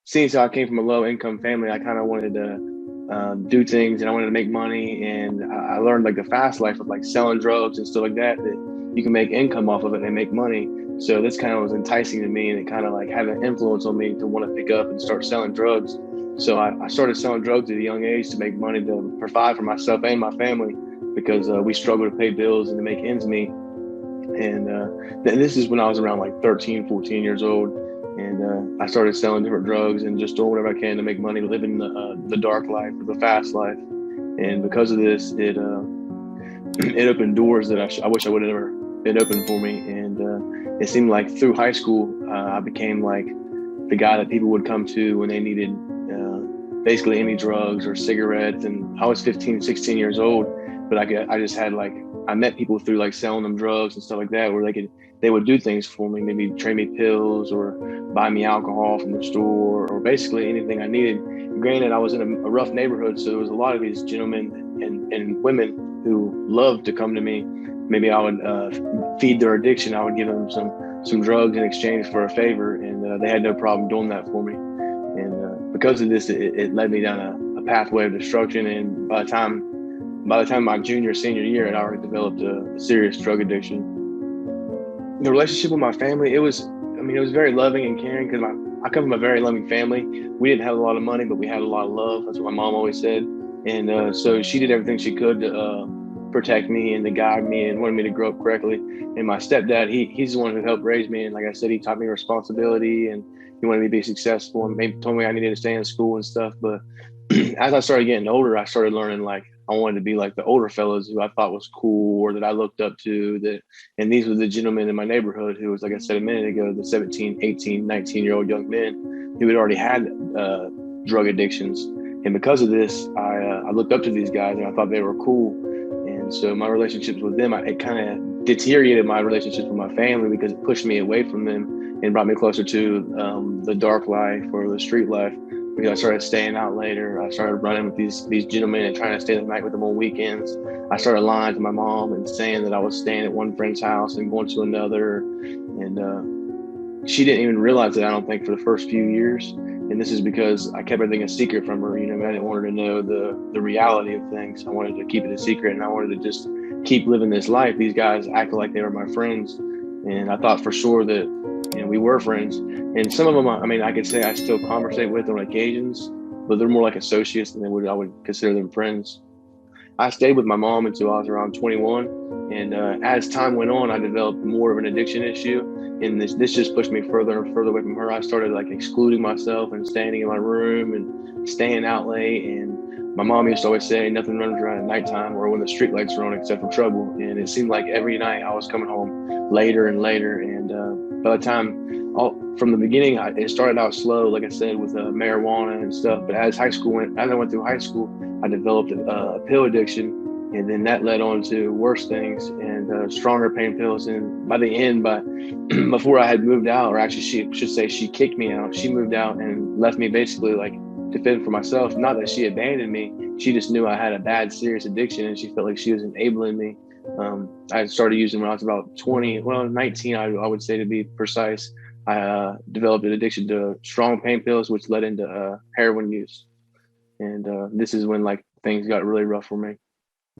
since I came from a low income family, I kind of wanted to do things and I wanted to make money. And I learned like the fast life of like selling drugs and stuff like that, that you can make income off of it and make money. So this kind of was enticing to me and it kind of like had an influence on me to want to pick up and start selling drugs. So I started selling drugs at a young age to make money to provide for myself and my family because we struggle to pay bills and to make ends meet. And this is when I was around like 13, 14 years old. And I started selling different drugs and just doing whatever I can to make money, living the dark life or the fast life. And because of this, it opened doors that I wish I would have never been open for me. And it seemed like through high school, I became like the guy that people would come to when they needed basically any drugs or cigarettes. And I was 15, 16 years old, but I just had like, I met people through like selling them drugs and stuff like that, where they would do things for me, maybe trade me pills or buy me alcohol from the store or basically anything I needed. Granted, I was in a rough neighborhood, so there was a lot of these gentlemen and women who loved to come to me. Maybe I would feed their addiction. I would give them some drugs in exchange for a favor, and they had no problem doing that for me. And because of this, it led me down a pathway of destruction. And by the time my junior senior year, I'd already developed a serious drug addiction. The relationship with my family, it was very loving and caring because I come from a very loving family. We didn't have a lot of money, but we had a lot of love. That's what my mom always said. And so she did everything she could to protect me and to guide me and wanted me to grow up correctly. And my stepdad, he's the one who helped raise me. And like I said, he taught me responsibility and he wanted me to be successful and maybe told me I needed to stay in school and stuff. But as I started getting older, I started learning like I wanted to be like the older fellows who I thought was cool or that I looked up to. And these were the gentlemen in my neighborhood who was, like I said a minute ago, the 17, 18, 19-year-old young men who had already had drug addictions. And because of this, I looked up to these guys and I thought they were cool. And so my relationships with them, it kind of deteriorated my relationships with my family because it pushed me away from them and brought me closer to the dark life or the street life because I started staying out later. I started running with these gentlemen and trying to stay the night with them on weekends. I started lying to my mom and saying that I was staying at one friend's house and going to another. And she didn't even realize it, I don't think, for the first few years. And this is because I kept everything a secret from her. You know, I didn't want her to know the reality of things. I wanted to keep it a secret and I wanted to just keep living this life. These guys acted like they were my friends. And I thought for sure that, we were friends. And some of them, I could say I still conversate with on occasions, but they're more like associates than I would consider them friends. I stayed with my mom until I was around 21. And as time went on, I developed more of an addiction issue. And this just pushed me further and further away from her. I started like excluding myself and standing in my room and staying out late. And my mom used to always say, nothing runs around at nighttime or when the street lights are on except for trouble. And it seemed like every night I was coming home later and later. And by the time, from the beginning, it started out slow, like I said, with marijuana and stuff. But as I went through high school, I developed a pill addiction, and then that led on to worse things and stronger pain pills. And by the end, before I had moved out, or actually, she should say she kicked me out. She moved out and left me basically like to fend for myself. Not that she abandoned me; she just knew I had a bad, serious addiction, and she felt like she was enabling me. I started using when I was about 20, well, 19, I would say to be precise. I developed an addiction to strong pain pills, which led into heroin use. And this is when like things got really rough for me.